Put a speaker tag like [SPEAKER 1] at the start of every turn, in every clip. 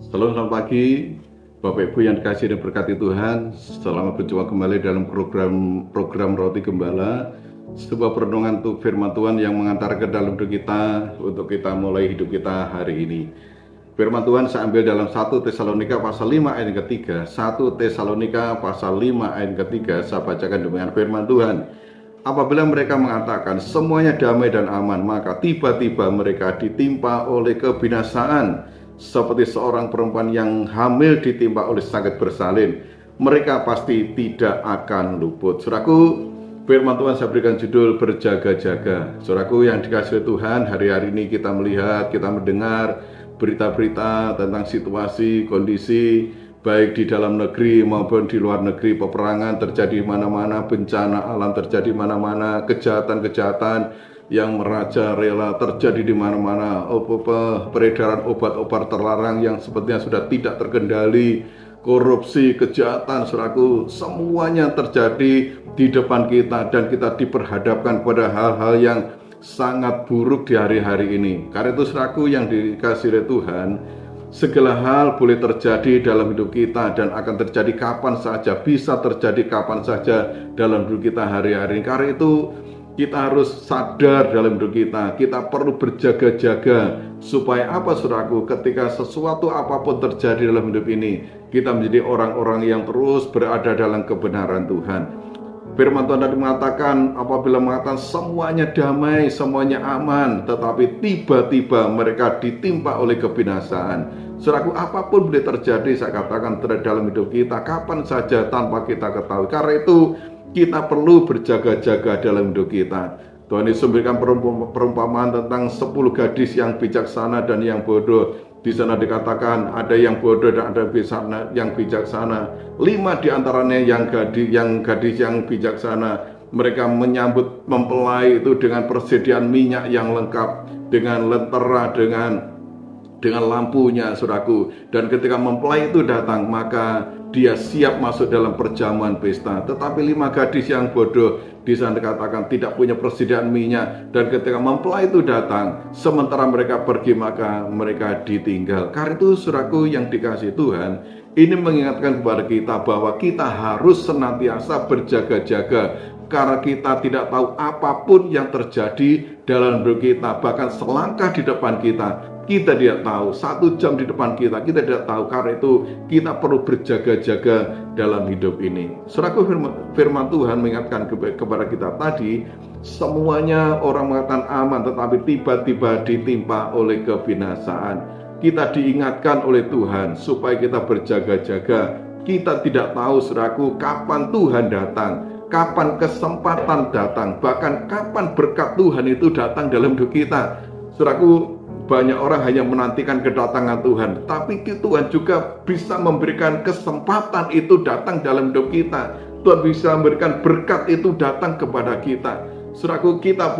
[SPEAKER 1] Selamat pagi, Bapak Ibu yang dikasihi dan berkati Tuhan. Selamat berjumpa kembali dalam program Roti Gembala, sebuah perenungan untuk firman Tuhan yang mengantar ke dalam hidup kita untuk kita mulai hidup kita hari ini. Firman Tuhan saya ambil dalam 1 Tesalonika pasal 5 ayat yang ketiga. 1 Tesalonika pasal 5 ayat yang ketiga, saya bacakan demikian firman Tuhan. Apabila mereka mengatakan semuanya damai dan aman, maka tiba-tiba mereka ditimpa oleh kebinasaan, seperti seorang perempuan yang hamil ditimpa oleh sakit bersalin. Mereka pasti tidak akan luput. Saudaraku, firman Tuhan saya berikan judul berjaga-jaga. Saudaraku yang dikasihi Tuhan, hari-hari ini kita melihat, kita mendengar berita-berita tentang situasi, kondisi baik di dalam negeri maupun di luar negeri. Peperangan terjadi di mana-mana, bencana alam terjadi di mana-mana, kejahatan-kejahatan yang merajalela terjadi di mana-mana, peredaran obat-obat terlarang yang sepertinya sudah tidak terkendali, korupsi, kejahatan, saudaraku, semuanya terjadi di depan kita dan kita diperhadapkan pada hal-hal yang sangat buruk di hari-hari ini. Karena itu saudaraku yang dikasihi oleh Tuhan, segala hal boleh terjadi dalam hidup kita dan akan terjadi kapan saja, bisa terjadi kapan saja dalam hidup kita hari-hari ini. Karena itu kita harus sadar dalam hidup kita perlu berjaga-jaga supaya apa saudaraku, ketika sesuatu apapun terjadi dalam hidup ini, kita menjadi orang-orang yang terus berada dalam kebenaran Tuhan. Firman Tuhan tadi mengatakan, apabila mengatakan semuanya damai, semuanya aman, tetapi tiba-tiba mereka ditimpa oleh kebinasaan. Saudaraku, apapun boleh terjadi, saya katakan dalam hidup kita, kapan saja tanpa kita ketahui. Karena itu, kita perlu berjaga-jaga dalam hidup kita. Tuhan Yesus memberikan perumpamaan tentang 10 gadis yang bijaksana dan yang bodoh. Di sana dikatakan ada yang bodoh dan ada yang bijaksana. 5 diantaranya yang gadis yang bijaksana. Mereka menyambut mempelai itu dengan persediaan minyak yang lengkap, dengan lentera, dengan lampunya, saudaraku. Dan ketika mempelai itu datang, maka dia siap masuk dalam perjamuan pesta. Tetapi 5 gadis yang bodoh, di sana dikatakan tidak punya persediaan minyak, dan ketika mempelai itu datang, sementara mereka pergi, maka mereka ditinggal. Karena itu saudaraku yang dikasihi Tuhan, ini mengingatkan kepada kita bahwa kita harus senantiasa berjaga-jaga, karena kita tidak tahu apapun yang terjadi dalam hidup kita, bahkan selangkah di depan kita tidak tahu, 1 jam di depan kita tidak tahu. Karena itu kita perlu berjaga-jaga dalam hidup ini. Saudaraku, firman Tuhan mengingatkan kepada kita tadi, semuanya orang mengatakan aman, tetapi tiba-tiba ditimpa oleh kebinasaan. Kita diingatkan oleh Tuhan supaya kita berjaga-jaga. Kita tidak tahu, saudaraku, kapan Tuhan datang, kapan kesempatan datang, bahkan kapan berkat Tuhan itu datang dalam hidup kita. Saudaraku, banyak orang hanya menantikan kedatangan Tuhan, tapi Tuhan juga bisa memberikan kesempatan itu datang dalam hidup kita. Tuhan bisa memberikan berkat itu datang kepada kita. Saudaraku, kita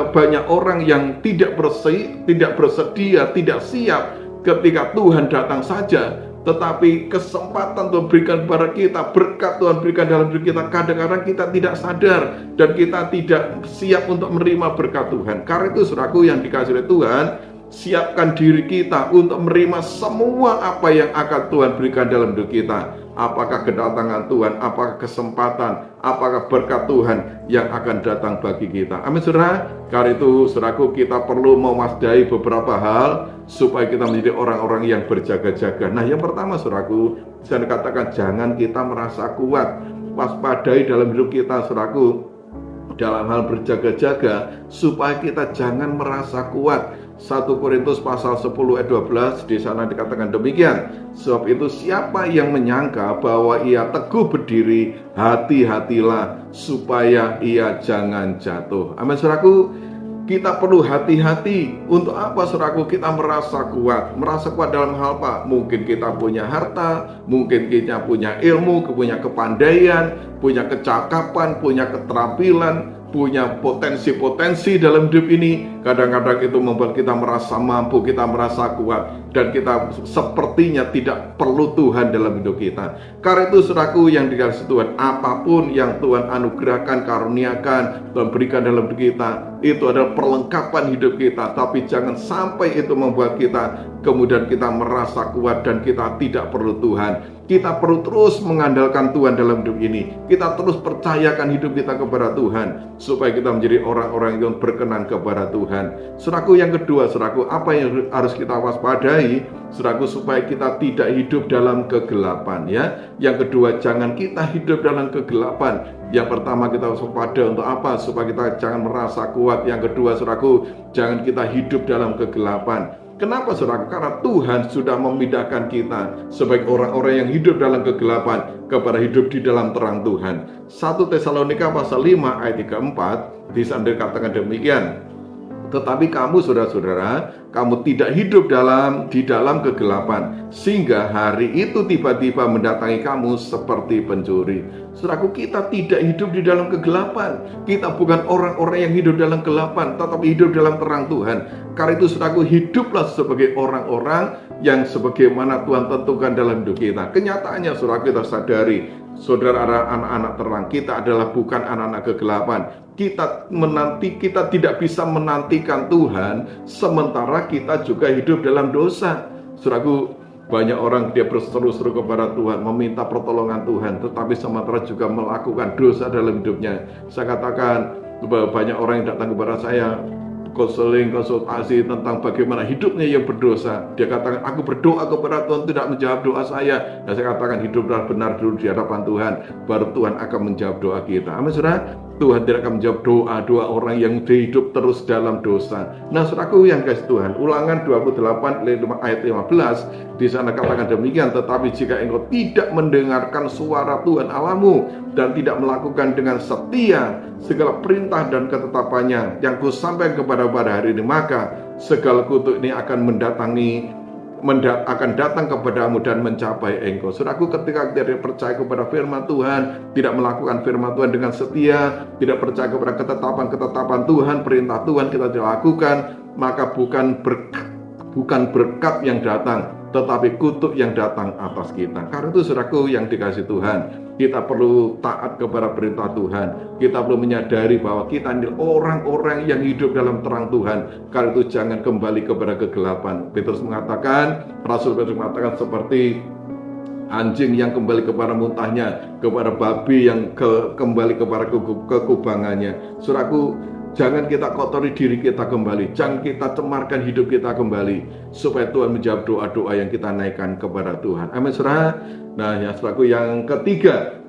[SPEAKER 1] banyak orang yang tidak bersedia, tidak siap ketika Tuhan datang saja. Tetapi kesempatan Tuhan berikan kepada kita, berkat Tuhan berikan dalam hidup kita, kadang-kadang kita tidak sadar dan kita tidak siap untuk menerima berkat Tuhan. Karena itu saudaraku yang dikasihi oleh Tuhan, siapkan diri kita untuk menerima semua apa yang akan Tuhan berikan dalam hidup kita. Apakah kedatangan Tuhan, apakah kesempatan, apakah berkat Tuhan yang akan datang bagi kita. Amin saudara. Karena itu saudaraku, kita perlu mewaspadai beberapa hal supaya kita menjadi orang-orang yang berjaga-jaga. Nah, yang pertama saudaraku, saya katakan jangan kita merasa kuat. Waspadai dalam hidup kita saudaraku, dalam hal berjaga-jaga supaya kita jangan merasa kuat. 1 Korintus pasal 10 ayat 12, di sana dikatakan demikian. Sebab itu siapa yang menyangka bahwa ia teguh berdiri, hati-hatilah supaya ia jangan jatuh. Amin saudaraku, kita perlu hati-hati. Untuk apa saudaraku kita merasa kuat? Merasa kuat dalam hal apa? Mungkin kita punya harta, mungkin kita punya ilmu, punya kepandaian, punya kecakapan, punya keterampilan, punya potensi-potensi dalam hidup ini. Kadang-kadang itu membuat kita merasa mampu, kita merasa kuat, dan kita sepertinya tidak perlu Tuhan dalam hidup kita. Karena itu saudaraku yang dikasihi Tuhan, apapun yang Tuhan anugerahkan, karuniakan, Tuhan berikan dalam hidup kita, itu adalah perlengkapan hidup kita, tapi jangan sampai itu membuat kita kemudian kita merasa kuat dan kita tidak perlu Tuhan. Kita perlu terus mengandalkan Tuhan dalam hidup ini. Kita terus percayakan hidup kita kepada Tuhan supaya kita menjadi orang-orang yang berkenan kepada Tuhan. Saudaraku, yang kedua, saudaraku, apa yang harus kita waspadai, saudaraku, supaya kita tidak hidup dalam kegelapan, ya. Yang kedua, jangan kita hidup dalam kegelapan. Yang pertama, kita waspada untuk apa? Supaya kita jangan merasa kuat. Yang kedua, saudaraku, jangan kita hidup dalam kegelapan. Kenapa, saudaraku? Karena Tuhan sudah memindahkan kita sebagai orang-orang yang hidup dalam kegelapan kepada hidup di dalam terang Tuhan. 1 Tesalonika pasal 5 ayat 3-4 di sana dikatakan demikian. Tetapi kamu, saudara-saudara, kamu tidak hidup di dalam kegelapan, sehingga hari itu tiba-tiba mendatangi kamu seperti pencuri. Saudaraku, kita tidak hidup di dalam kegelapan. Kita bukan orang-orang yang hidup dalam kegelapan, tetapi hidup dalam terang Tuhan. Karena itu, saudaraku, hiduplah sebagai orang-orang yang sebagaimana Tuhan tentukan dalam hidup kita. Kenyataannya, saudaraku, kita sadari, saudara adalah anak-anak terang. Kita adalah bukan anak-anak kegelapan. Kita tidak bisa menantikan Tuhan sementara kita juga hidup dalam dosa. Saudaraku, banyak orang dia berseru-seru kepada Tuhan, meminta pertolongan Tuhan, tetapi sementara juga melakukan dosa dalam hidupnya. Saya katakan, banyak orang yang datang kepada saya konsultasi tentang bagaimana hidupnya yang berdosa. Dia katakan, aku berdoa kepada Tuhan tidak menjawab doa saya. Dan saya katakan, hiduplah benar dulu di hadapan Tuhan, baru Tuhan akan menjawab doa kita. Amin, saudara. Tuhan tidak akan menjawab doa orang yang hidup terus dalam dosa. Nah, saudaraku yang kasih Tuhan, Ulangan 28 ayat 15 di sana katakan demikian. Tetapi jika engkau tidak mendengarkan suara Tuhan Allahmu dan tidak melakukan dengan setia segala perintah dan ketetapannya yang kusampaikan kepada hari ini, maka segala kutuk ini akan datang kepadamu dan mencapai engkau. Saudaraku, ketika kita tidak percaya kepada firman Tuhan, tidak melakukan firman Tuhan dengan setia, tidak percaya kepada ketetapan Tuhan, perintah Tuhan kita tidak lakukan, maka bukan berkat yang datang, tetapi kutuk yang datang atas kita. Karena itu, saudaraku yang dikasih Tuhan, kita perlu taat kepada perintah Tuhan. Kita perlu menyadari bahwa kita ini orang-orang yang hidup dalam terang Tuhan. Karena itu jangan kembali kepada kegelapan. Rasul Petrus mengatakan seperti anjing yang kembali kepada muntahnya, kepada babi yang kembali kepada kekubangannya. Saudaraku, jangan kita kotori diri kita kembali, jangan kita cemarkan hidup kita kembali, supaya Tuhan menjawab doa-doa yang kita naikkan kepada Tuhan. Amin, saudara. Nah, ya saudaraku, yang ketiga,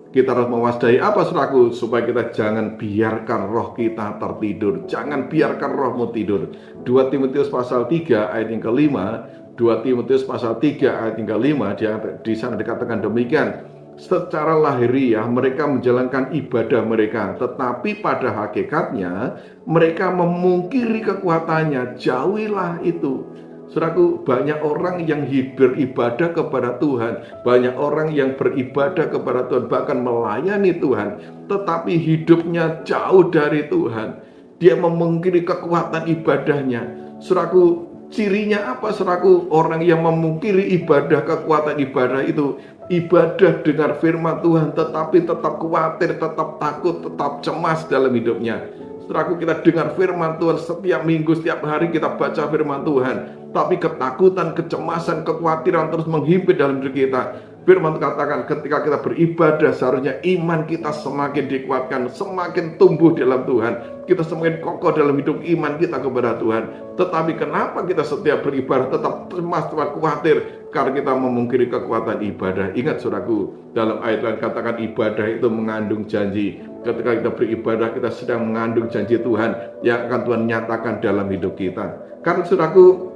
[SPEAKER 1] kita harus mewaspadai apa, saudaraku, supaya kita jangan biarkan roh kita tertidur. Jangan biarkan rohmu tidur. 2 Timotius pasal 3 ayat yang kelima, 2 Timotius pasal 3 ayat yang kelima, di sana dikatakan demikian. Secara lahiriah mereka menjalankan ibadah mereka, tetapi pada hakikatnya mereka memungkiri kekuatannya. Jauhilah itu. Saudaraku, banyak orang yang beribadah kepada Tuhan, banyak orang yang beribadah kepada Tuhan, bahkan melayani Tuhan, tetapi hidupnya jauh dari Tuhan. Dia memungkiri kekuatan ibadahnya. Saudaraku, cirinya apa, saudaraku? Orang yang memungkiri ibadah, kekuatan ibadah itu, ibadah dengar firman Tuhan, tetapi tetap khawatir, tetap takut, tetap cemas dalam hidupnya. Saudaraku, kita dengar firman Tuhan setiap minggu, setiap hari kita baca firman Tuhan, tapi ketakutan, kecemasan, kekhawatiran terus menghimpit dalam diri kita. Firman katakan ketika kita beribadah, seharusnya iman kita semakin dikuatkan, semakin tumbuh dalam Tuhan. Kita semakin kokoh dalam hidup iman kita kepada Tuhan. Tetapi kenapa kita setiap beribadah tetap cemas, tetap khawatir? Karena kita memungkiri kekuatan ibadah. Ingat, saudaraku, dalam ayat lain katakan ibadah itu mengandung janji. Ketika kita beribadah, kita sedang mengandung janji Tuhan yang akan Tuhan nyatakan dalam hidup kita. Karena, saudaraku,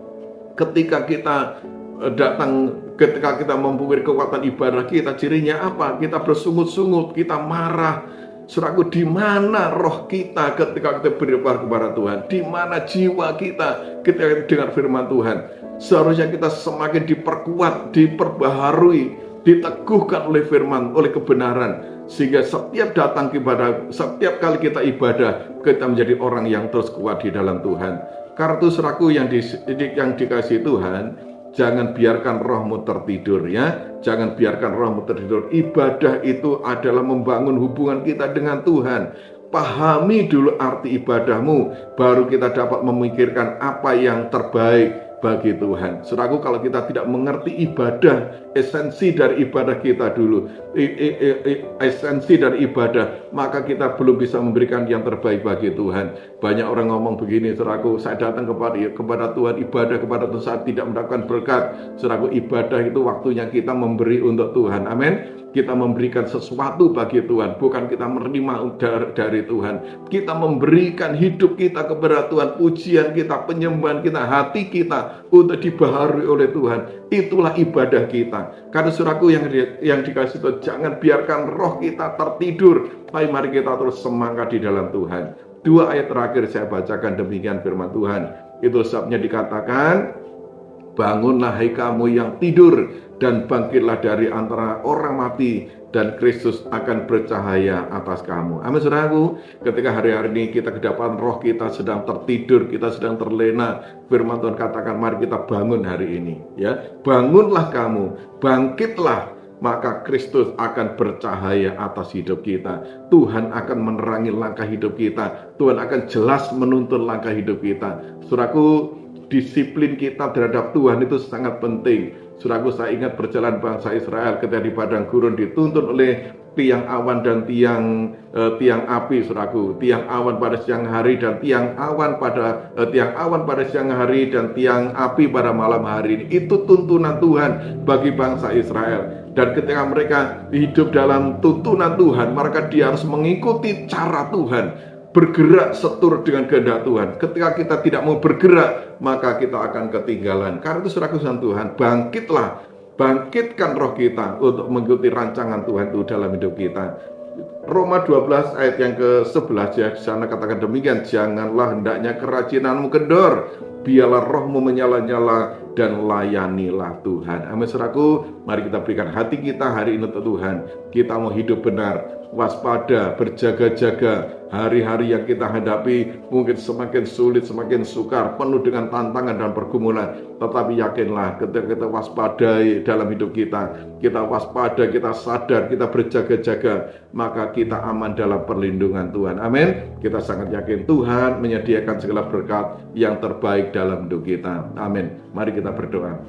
[SPEAKER 1] ketika kita memungkiri kekuatan ibadah kita, cirinya apa? Kita bersungut-sungut, kita marah. Saudaraku, di mana roh kita ketika kita beribadah kepada Tuhan? Di mana jiwa kita ketika kita dengar firman Tuhan? Seharusnya kita semakin diperkuat, diperbaharui, diteguhkan oleh firman, oleh kebenaran, sehingga setiap kali kita ibadah, kita menjadi orang yang terus kuat di dalam Tuhan. Karena itu, saudaraku yang dikasihi Tuhan, jangan biarkan rohmu tertidur, ya. Jangan biarkan rohmu tertidur. Ibadah itu adalah membangun hubungan kita dengan Tuhan. pahami dulu arti ibadahmu, baru kita dapat memikirkan apa yang terbaik bagi Tuhan. Saudaraku, kalau kita tidak mengerti ibadah, esensi dari ibadah kita dulu, esensi dari ibadah, maka kita belum bisa memberikan yang terbaik bagi Tuhan. Banyak orang ngomong begini, saudaraku, saya datang kepada Tuhan, ibadah kepada Tuhan, saat tidak mendapatkan berkat. Saudaraku, ibadah itu waktunya kita memberi untuk Tuhan. Amin. Kita memberikan sesuatu bagi Tuhan, bukan kita menerima dari Tuhan. Kita memberikan hidup kita kepada Tuhan, pujian kita, penyembahan kita, hati kita untuk dibaharui oleh Tuhan. Itulah ibadah kita. Karena saudaraku yang dikasih Tuhan, jangan biarkan roh kita tertidur, tapi mari kita terus semangat di dalam Tuhan. 2 ayat terakhir saya bacakan demikian firman Tuhan. Itu sebabnya dikatakan, bangunlah hai kamu yang tidur, dan bangkitlah dari antara orang mati, dan Kristus akan bercahaya atas kamu. Amin, saudaraku. Ketika hari-hari ini kita kedapatan roh kita sedang tertidur, kita sedang terlena, firman Tuhan katakan, mari kita bangun hari ini. Ya, bangunlah kamu, bangkitlah, maka Kristus akan bercahaya atas hidup kita. Tuhan akan menerangi langkah hidup kita. Tuhan akan jelas menuntun langkah hidup kita. Saudaraku, disiplin kita terhadap Tuhan itu sangat penting. Saudaraku, saya ingat perjalanan bangsa Israel ketika di padang gurun dituntun oleh tiang awan dan tiang api, saudaraku. Tiang awan pada siang hari dan tiang awan pada siang hari dan tiang api pada malam hari. Itu tuntunan Tuhan bagi bangsa Israel. Dan ketika mereka hidup dalam tuntunan Tuhan, maka dia harus mengikuti cara Tuhan, bergerak seturut dengan kehendak Tuhan. Ketika kita tidak mau bergerak, maka kita akan ketinggalan. Karena itu saudaraku Tuhan, bangkitlah, bangkitkan roh kita untuk mengikuti rancangan Tuhan itu dalam hidup kita. Roma 12 ayat yang ke-11 ya, di sana katakan demikian, janganlah hendaknya kerajinanmu kendor, biarlah rohmu menyala-nyala dan layanilah Tuhan. Amin, saudaraku. Mari kita berikan hati kita hari ini untuk Tuhan. Kita mau hidup benar, waspada, berjaga-jaga. Hari-hari yang kita hadapi mungkin semakin sulit, semakin sukar, penuh dengan tantangan dan pergumulan. Tetapi yakinlah, ketika kita waspadai dalam hidup kita waspada, kita sadar, kita berjaga-jaga, maka kita aman dalam perlindungan Tuhan. Amin. Kita sangat yakin Tuhan menyediakan segala berkat yang terbaik dalam hidup kita. Amin. Mari kita berdoa.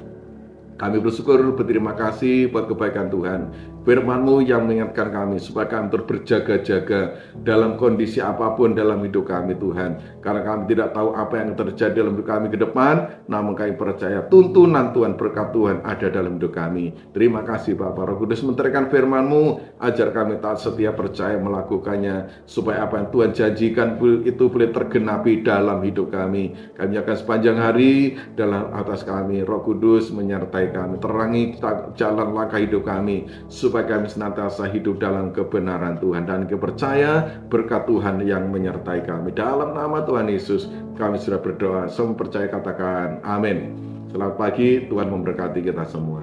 [SPEAKER 1] Kami bersyukur, berterima kasih buat kebaikan Tuhan. Firman-Mu yang mengingatkan kami supaya kami terus berjaga-jaga dalam kondisi apapun dalam hidup kami, Tuhan. Karena kami tidak tahu apa yang terjadi dalam hidup kami ke depan, namun kami percaya tuntunan Tuhan, berkat Tuhan ada dalam hidup kami. Terima kasih Bapa. Roh Kudus menterangkan firman-Mu, ajar kami taat setia, percaya melakukannya, supaya apa yang Tuhan janjikan itu boleh tergenapi dalam hidup kami. Kami akan sepanjang hari dalam atas kami. Roh Kudus menyertai kami, terangi jalan langkah hidup kami, supaya kami senantiasa hidup dalam kebenaran Tuhan dan kepercaya berkat Tuhan yang menyertai kami. Dalam nama Tuhan Yesus kami sudah berdoa. Semua percaya katakan amin. Selamat pagi, Tuhan memberkati kita semua.